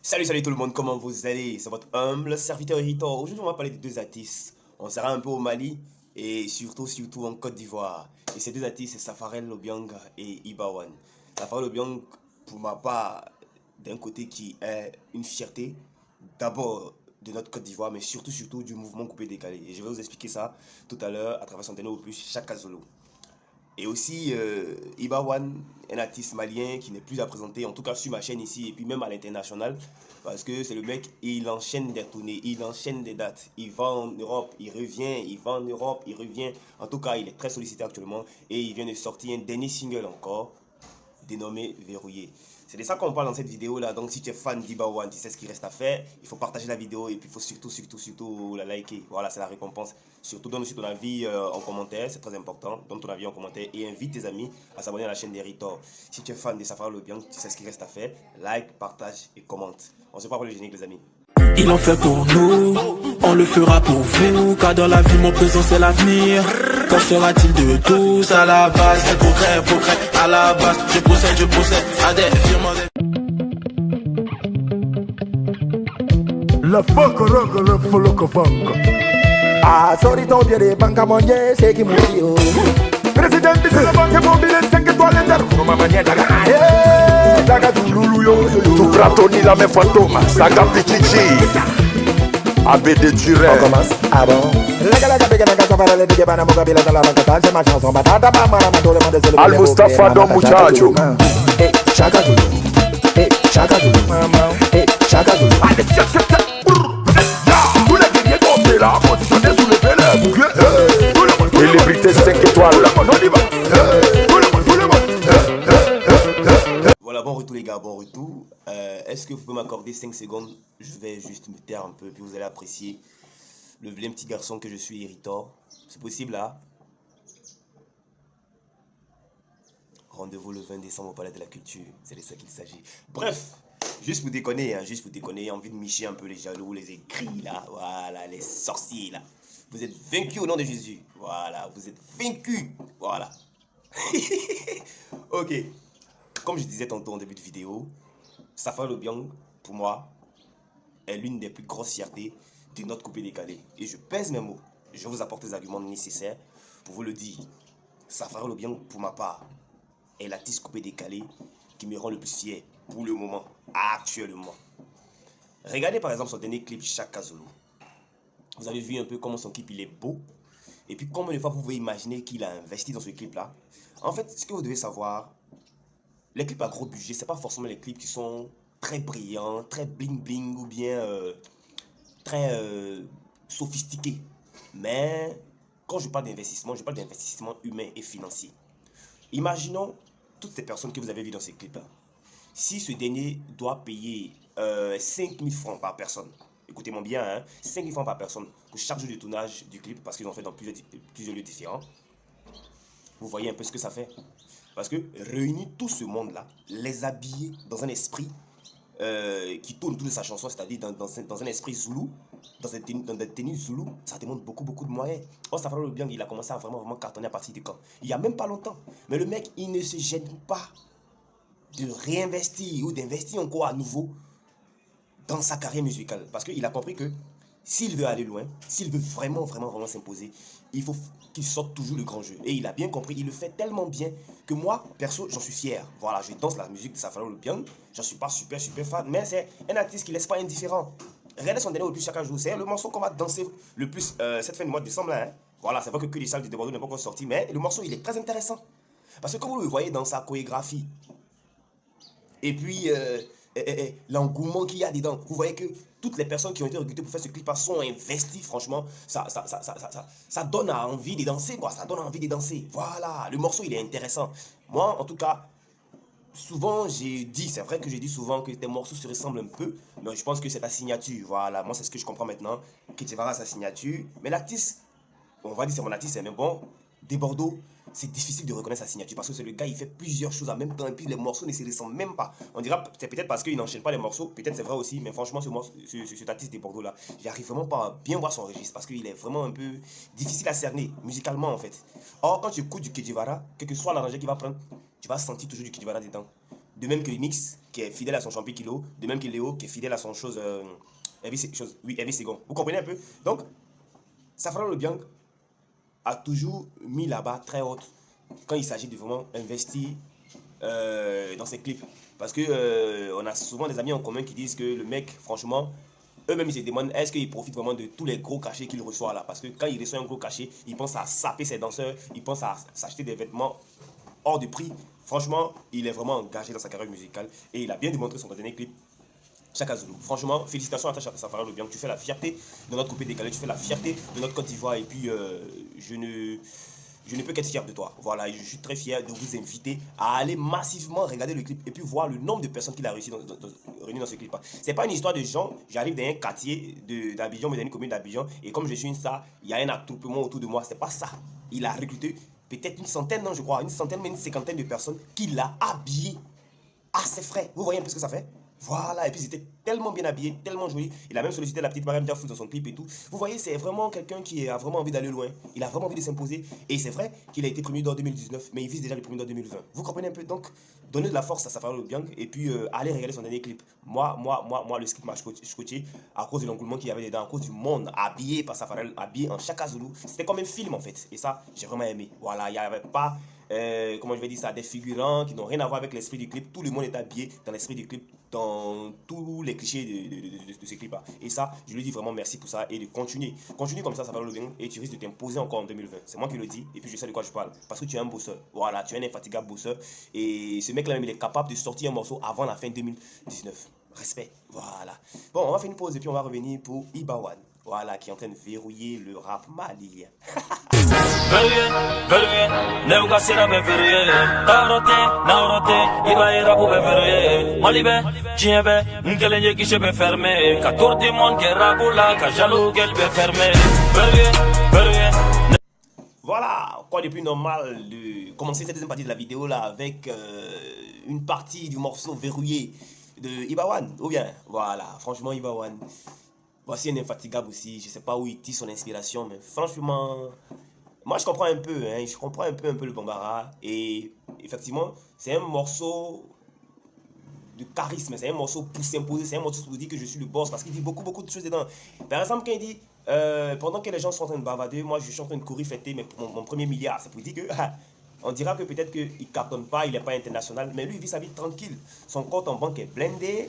Salut tout le monde, comment vous allez? C'est votre humble serviteur Hito. Aujourd'hui, on va parler de deux artistes. On sera un peu au Mali et surtout en Côte d'Ivoire. Et ces deux artistes, c'est Safarel Obiang et Ibawan. Safarel Obiang, pour ma part, d'un côté qui est une fierté, d'abord de notre Côte d'Ivoire, mais surtout du mouvement coupé décalé. Et je vais vous expliquer ça tout à l'heure à travers son dernier opus, Chaka Zulu. Et aussi Ibawan, un artiste malien qui n'est plus à présenter, en tout cas sur ma chaîne ici et puis même à l'international. Parce que c'est le mec, il enchaîne des tournées, il enchaîne des dates. Il va en Europe, il revient, il va en Europe, il revient. En tout cas, il est très sollicité actuellement et il vient de sortir un dernier single encore, dénommé Verrouillé. C'est de ça qu'on parle dans cette vidéo là. Donc si tu es fan d'Ibawan, tu sais ce qu'il reste à faire. Il faut partager la vidéo et puis il faut surtout la liker. Voilà, c'est la récompense. Surtout donne aussi ton avis en commentaire, c'est très important. Donne ton avis en commentaire et invite tes amis à s'abonner à la chaîne d'Heritor. Si tu es fan de Safarel Obiang, tu sais ce qu'il reste à faire. Like, partage et commente. On se parle pour le générique les amis. Il en fait pour nous, on le fera pour vous, car dans la vie mon présent c'est l'avenir. Qu'en sera-t-il de tous à la base? C'est progrès, à la base. Je procède à des firmes. Le foko le foloko fongo. Ah, sorry ton pied de banque à mondier, c'est qui mourit. Président de la banque mobile 5 étoiles inter. Roma mania daga. Daga Zulu yo. Tout Pratoni la même fantôme, Saga Pichichi. ABD Duré. On commence. Ah bon. Al Mustafa Don Muchacho. Hey, Chaka Zulu. Hey, Chaka Zulu. Hey, Chaka Zulu. Célébrité 5 étoiles. Voilà, bon retour les gars, bon retour. Est-ce que vous pouvez m'accorder 5 secondes? Je vais juste me taire un peu, puis vous allez apprécier le vilain petit garçon que je suis, Heritor. C'est possible là? Rendez-vous le 20 décembre au Palais de la Culture, c'est de ça qu'il s'agit. Bref, juste pour déconner, envie de micher un peu les jaloux, les écrits là, voilà, les sorciers là. Vous êtes vaincus au nom de Jésus, voilà, vous êtes vaincus, voilà. Ok, comme je disais tantôt en début de vidéo, Safarel Obiang, pour moi, est l'une des plus grosses fiertés de notre coupé décalé. Et je pèse mes mots, je vais vous apporter les arguments nécessaires pour vous le dire. Safarel Obiang, pour ma part, est l'artiste coupé décalé qui me rend le plus fier pour le moment, actuellement. Regardez par exemple son dernier clip Chaka Zulu. Vous avez vu un peu comment son clip il est beau. Et puis combien de fois vous pouvez imaginer qu'il a investi dans ce clip là. En fait, ce que vous devez savoir, les clips à gros budget, c'est pas forcément les clips qui sont très brillants, très bling bling ou bien très sophistiqués. Mais quand je parle d'investissement, je parle d'investissement humain et financier. Imaginons toutes ces personnes que vous avez vues dans ces clips-là. Si ce dernier doit payer 5 000 francs par personne, écoutez-moi bien, hein, 5 000 francs par personne pour chaque jour de tournage du clip, parce qu'ils ont fait dans plusieurs lieux différents, vous voyez un peu ce que ça fait. Parce que réunir tout ce monde-là, les habiller dans un esprit qui tourne autour de sa chanson, c'est-à-dire dans un esprit zoulou, dans des tenues zoulou, ça demande beaucoup de moyens. Oh, Safarel Obiang, il a commencé à vraiment cartonner à partir de quand? Il n'y a même pas longtemps. Mais le mec, il ne se gêne pas de réinvestir ou d'investir encore à nouveau dans sa carrière musicale. Parce qu'il a compris que s'il veut aller loin, s'il veut vraiment s'imposer, il faut qu'il sorte toujours le grand jeu. Et il a bien compris, il le fait tellement bien que moi, perso, j'en suis fier. Voilà, je danse la musique de Safarel Obiang. J'en suis pas super fan, mais c'est un artiste qui ne laisse pas indifférent. Regardez son dernier opus Chaka Zulu, c'est le morceau qu'on va danser le plus cette fin du mois de décembre là. Hein. Voilà, c'est vrai que les salles de Bordeaux n'est pas encore sorti, mais le morceau il est très intéressant. Parce que comme vous le voyez dans sa chorégraphie, et puis l'engouement qu'il y a dedans, vous voyez que toutes les personnes qui ont été recrutées pour faire ce clip sont investies, franchement, ça donne envie de danser, quoi, ça donne envie de danser. Voilà, le morceau il est intéressant. Moi, en tout cas, souvent j'ai dit, c'est vrai que j'ai dit souvent que tes morceaux se ressemblent un peu, mais je pense que c'est ta signature. Voilà, moi c'est ce que je comprends maintenant, que tu verras sa signature. Mais l'artiste, on va dire c'est mon artiste, mais bon, des Bordeaux, c'est difficile de reconnaître sa signature parce que c'est le gars, il fait plusieurs choses en même temps et puis les morceaux ne se ressemblent même pas. On dira, c'est peut-être parce qu'il n'enchaîne pas les morceaux, peut-être c'est vrai aussi, mais franchement, cet artiste des Bordeaux là, j'arrive vraiment pas à bien voir son registre parce qu'il est vraiment un peu difficile à cerner musicalement en fait. Or, quand tu écoutes du Kidjivara, quel que soit l'arrangé qu'il va prendre, tu vas sentir toujours du Kidjivara dedans. De même que le mix, qui est fidèle à son champion Kilo, de même que Léo qui est fidèle à son chose, Hervé Ségon. Vous comprenez un peu? Donc, Safran Le Biang a toujours mis la barre très haute quand il s'agit de vraiment investir dans ses clips. Parce que on a souvent des amis en commun qui disent que le mec, franchement, eux-mêmes ils se demandent est-ce qu'il profite vraiment de tous les gros cachets qu'il reçoit là. Parce que quand il reçoit un gros cachet, il pense à saper ses danseurs, il pense à s'acheter des vêtements hors de prix. Franchement, il est vraiment engagé dans sa carrière musicale et il a bien démontré son dernier clip. Chaka Zulu. Franchement, félicitations à ta Safran Le Biang. Tu fais la fierté de notre coupé décalé, tu fais la fierté de notre Côte d'Ivoire et puis je ne peux qu'être fier de toi. Voilà, je suis très fier de vous inviter à aller massivement regarder le clip et puis voir le nombre de personnes qu'il a réussi réunies dans ce clip. C'est pas une histoire de gens, j'arrive dans un quartier d'Abidjan, mais dans une commune d'Abidjan, et comme je suis une star, il y a un attroupement autour de moi. C'est pas ça. Il a recruté peut-être une centaine, non, je crois, une centaine, mais une cinquantaine de personnes qu'il a habillées à ses frais. Vous voyez un peu ce que ça fait? Voilà, et puis c'était tellement bien habillé, tellement joli. Il a même sollicité la petite Mariam Diafou dans son clip et tout. Vous voyez, c'est vraiment quelqu'un qui a vraiment envie d'aller loin. Il a vraiment envie de s'imposer. Et c'est vrai qu'il a été premier d'or 2019, mais il vise déjà le premier d'or 2020. Vous comprenez un peu? Donc, donnez de la force à Safran Le Biang et puis allez regarder son dernier clip. Moi, le clip m'a scotché à cause de l'engouement qu'il y avait dedans, à cause du monde habillé par Safran, habillé en Chaka Zulu. C'était comme un film en fait. Et ça, j'ai vraiment aimé. Voilà, il n'y avait pas... comment je vais dire ça, des figurants qui n'ont rien à voir avec l'esprit du clip. Tout le monde est habillé dans l'esprit du clip, dans tous les clichés de ce clip là. Et ça, je lui dis vraiment merci pour ça et de continuer comme ça va le bien et tu risques de t'imposer encore en 2020. C'est moi qui le dis et puis je sais de quoi je parle parce que tu es un bosseur. Voilà, tu es un infatigable bosseur et ce mec là même il est capable de sortir un morceau avant la fin 2019. Respect. Voilà. Bon, on va faire une pause et puis on va revenir pour Ibawan. Voilà, qui est en train de verrouiller le rap malien. Voilà, quoi de plus normal de commencer cette deuxième partie de la vidéo là avec une partie du morceau verrouillé de Ibawan. Ou bien, voilà, franchement Ibawan. Voici un infatigable aussi, je sais pas où il tire son inspiration, mais franchement, moi je comprends un peu, hein, je comprends un peu le Bambara. Et effectivement, c'est un morceau de charisme, c'est un morceau pour s'imposer, c'est un morceau pour dire que je suis le boss, parce qu'il dit beaucoup de choses dedans. Par exemple, quand il dit, pendant que les gens sont en train de bavarder, moi je suis en train de courir fêter mon premier milliard, c'est pour dire que... on dira que peut-être qu'il ne cartonne pas, il n'est pas international, mais lui il vit sa vie tranquille. Son compte en banque est blindé.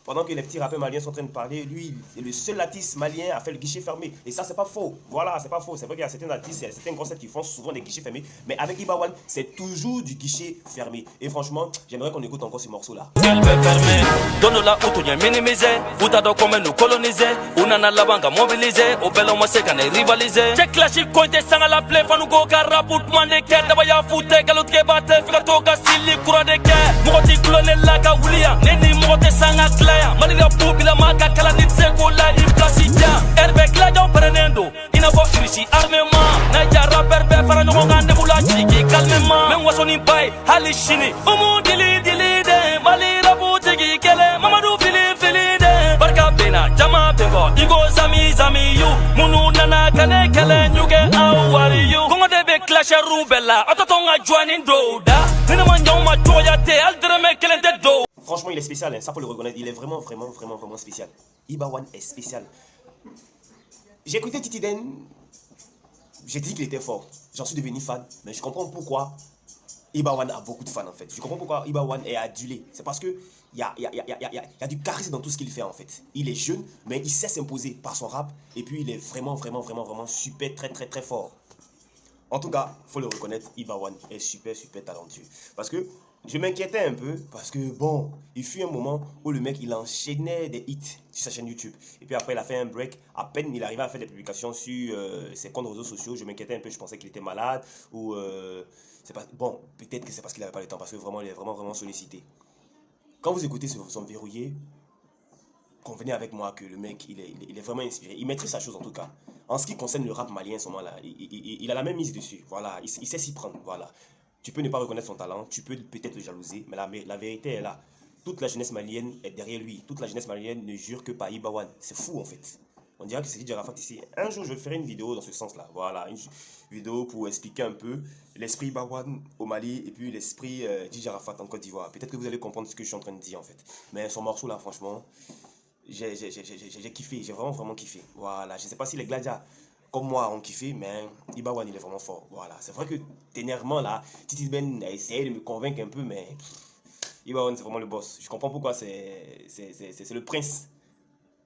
Pendant que les petits rappeurs maliens sont en train de parler, lui, c'est le seul artiste malien à faire le guichet fermé. Et ça, c'est pas faux. Voilà, c'est pas faux. C'est vrai qu'il y a certains artistes, il y a certains concepts qui font souvent des guichets fermés. Mais avec Ibawan, c'est toujours du guichet fermé. Et franchement, j'aimerais qu'on écoute encore ce morceau-là. Donne-la où tu es minimisé, où t'as donc comme nous coloniser, où n'en la banque mobilisée, au bel homme c'est qu'on est rivalisé. Check la chic, quand t'es sans la plaie, fan ou go carra pour demander qu'elle d'abord y'a fouté, qu'elle autre batte, fait que toka style, courant de guerre. Mouti clone la gawulia, neni mouti sans clair. Malira Bubila Maka Kalanitse Gola in Placidia Herbe Cladio Prenendo Inavo Irisi Armement Naja Rapper Befara Nonga Nebula Chiki Calmement Men Wasoni Bay Halishini Umu Dili de Malira Butigi Kele Mamadou Fili de Barka Bena Jama Bengo Igo Zami You Munu Nana Kane Kele Nyuge Awari You Kongo Debe Clash Rubella Ototonga Joanin Doda Ninamanjoma Toyate Aldreme Kele Do. Franchement, il est spécial, hein, ça faut le reconnaître. Il est vraiment spécial. Ibawan est spécial. J'ai écouté Titiden, j'ai dit qu'il était fort. J'en suis devenu fan, mais je comprends pourquoi Ibawan a beaucoup de fans en fait. Je comprends pourquoi Ibawan est adulé. C'est parce que il y a du charisme dans tout ce qu'il fait en fait. Il est jeune, mais il sait s'imposer par son rap. Et puis il est vraiment super, très fort. En tout cas, faut le reconnaître, Ibawan est super talentueux. Parce que je m'inquiétais un peu, parce que bon, il fut un moment où le mec, il enchaînait des hits sur sa chaîne YouTube. Et puis après, il a fait un break. À peine il arrivait à faire des publications sur ses comptes réseaux sociaux, je m'inquiétais un peu, je pensais qu'il était malade. Ou, c'est pas, bon, peut-être que c'est parce qu'il n'avait pas le temps, parce que vraiment, il est vraiment sollicité. Quand vous écoutez son verrouillé, convenez avec moi que le mec, il est vraiment inspiré. Il maîtrise sa chose en tout cas. En ce qui concerne le rap malien, à ce moment-là, il a la même mise dessus. Voilà, il sait s'y prendre. Voilà. Tu peux ne pas reconnaître son talent, tu peux peut-être le jalouser, mais la vérité est là. Toute la jeunesse malienne est derrière lui. Toute la jeunesse malienne ne jure que par Ibawan. C'est fou en fait. On dirait que c'est DJ Arafat ici. Un jour, je ferai une vidéo dans ce sens-là. Voilà, une vidéo pour expliquer un peu l'esprit Ibawan au Mali et puis l'esprit DJ Arafat en Côte d'Ivoire. Peut-être que vous allez comprendre ce que je suis en train de dire en fait. Mais son morceau là, franchement, j'ai kiffé. J'ai vraiment kiffé. Voilà, je sais pas si les Gladias comme moi ont kiffé, mais Ibawan il est vraiment fort. Voilà, c'est vrai que dernièrement là, Titi Ben a essayé de me convaincre un peu, mais Ibawan c'est vraiment le boss. Je comprends pourquoi c'est le prince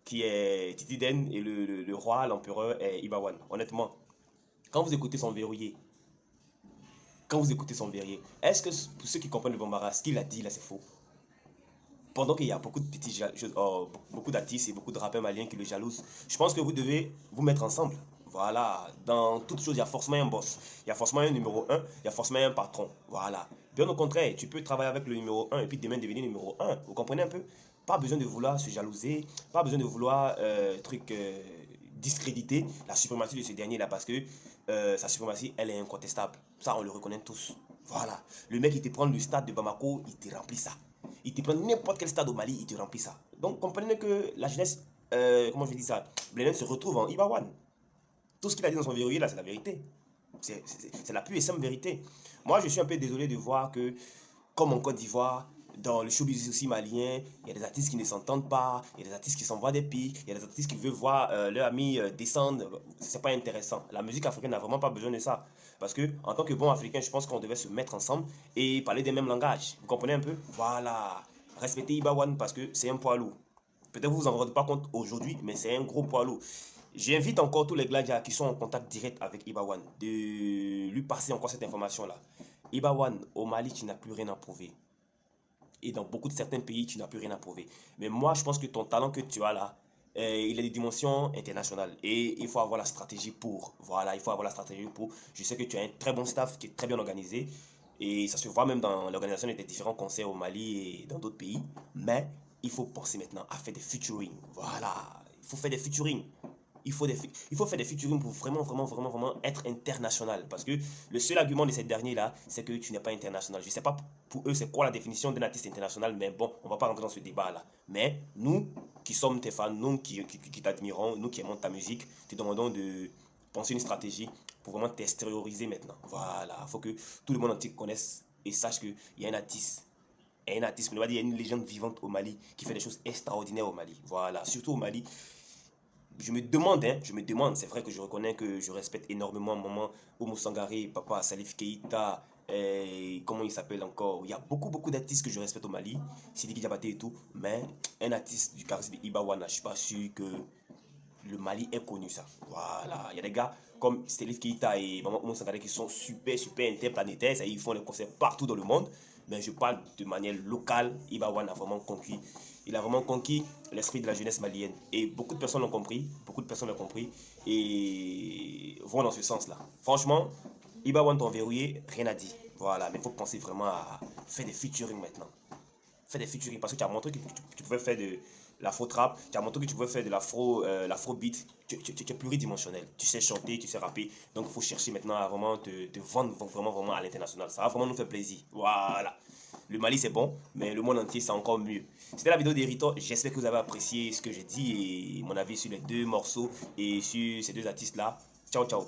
qui est Titi Den et le roi, l'empereur est Ibawan. Honnêtement, quand vous écoutez son verrouillé, est-ce que pour ceux qui comprennent le Bambara, ce qu'il a dit là c'est faux? Pendant qu'il y a beaucoup de beaucoup d'artistes et beaucoup de rappeurs maliens qui le jalousent, je pense que vous devez vous mettre ensemble. Voilà, dans toute chose, il y a forcément un boss, il y a forcément un numéro 1, il y a forcément un patron. Voilà. Bien au contraire, tu peux travailler avec le numéro 1 et puis demain devenir numéro 1. Vous comprenez un peu? Pas besoin de vouloir se jalouser, pas besoin de vouloir discréditer la suprématie de ce dernier-là parce que sa suprématie, elle est incontestable. Ça, on le reconnaît tous. Voilà. Le mec, il te prend le stade de Bamako, il te remplit ça. Il te prend n'importe quel stade au Mali, il te remplit ça. Donc, comprenez que la jeunesse, comment je dis ça, Blénen se retrouve en Ibawan. Tout ce qu'il a dit dans son verrouillé, là, c'est la vérité. C'est la pure et simple vérité. Moi, je suis un peu désolé de voir que, comme en Côte d'Ivoire, dans le showbiz aussi malien, il y a des artistes qui ne s'entendent pas, il y a des artistes qui s'envoient des pics, il y a des artistes qui veulent voir leurs amis descendre. C'est pas intéressant. La musique africaine n'a vraiment pas besoin de ça. Parce que, en tant que bon africain, je pense qu'on devait se mettre ensemble et parler des mêmes langages. Vous comprenez un peu? Voilà. Respectez Ibawan parce que c'est un poids lourd. Peut-être vous vous en rendez pas compte aujourd'hui, mais c'est un gros poids lourd. J'invite encore tous les gladiateurs qui sont en contact direct avec Ibawan de lui passer encore cette information-là. Ibawan, au Mali, tu n'as plus rien à prouver. Et dans beaucoup de certains pays, tu n'as plus rien à prouver. Mais moi, je pense que ton talent que tu as là, il a des dimensions internationales. Et il faut avoir la stratégie pour. Voilà, il faut avoir la stratégie pour. Je sais que tu as un très bon staff qui est très bien organisé. Et ça se voit même dans l'organisation des différents concerts au Mali et dans d'autres pays. Mais il faut penser maintenant à faire des featuring. Voilà, il faut faire des featuring. Il faut faire des featuring pour vraiment être international. Parce que le seul argument de ces derniers-là, c'est que tu n'es pas international. Je ne sais pas pour eux c'est quoi la définition d'un artiste international, mais bon, on ne va pas rentrer dans ce débat-là. Mais nous, qui sommes tes fans, nous qui t'admirons, nous qui aimons ta musique, te demandons de penser une stratégie pour vraiment t'extérioriser maintenant. Voilà, il faut que tout le monde entier connaisse et sache qu'il y a un artiste. Il y a une légende vivante au Mali qui fait des choses extraordinaires au Mali. Voilà, surtout au Mali. Je me demande, c'est vrai que je reconnais que je respecte énormément maman Oumou Sangaré, papa Salif Keïta, comment il s'appelle encore. Il y a beaucoup d'artistes que je respecte au Mali, Sidiki Diabaté et tout, mais un artiste du charisme Ibawana, je suis pas sûr que le Mali ait connu ça. Voilà, il y a des gars comme Salif Keïta et maman Oumou Sangaré qui sont super interplanétaires, ils font des concerts partout dans le monde, mais je parle de manière locale. Ibawana a vraiment conquis. Il a vraiment conquis l'esprit de la jeunesse malienne. Et beaucoup de personnes l'ont compris. Et vont dans ce sens-là. Franchement, Ibawan t'en verrouillé, rien à dire. Voilà, mais il faut penser vraiment à faire des featuring maintenant. Faire des featuring parce que tu as montré que tu pouvais faire de l'afro-trap, tu as montré que tu pouvais faire de l'afro-beat. Tu es pluridimensionnel. Tu sais chanter, tu sais rapper. Donc il faut chercher maintenant à vraiment te vendre vraiment à l'international. Ça va vraiment nous faire plaisir. Voilà. Le Mali c'est bon, mais le monde entier c'est encore mieux. C'était la vidéo d'Hérito. J'espère que vous avez apprécié ce que j'ai dit et mon avis sur les deux morceaux et sur ces deux artistes là. Ciao ciao.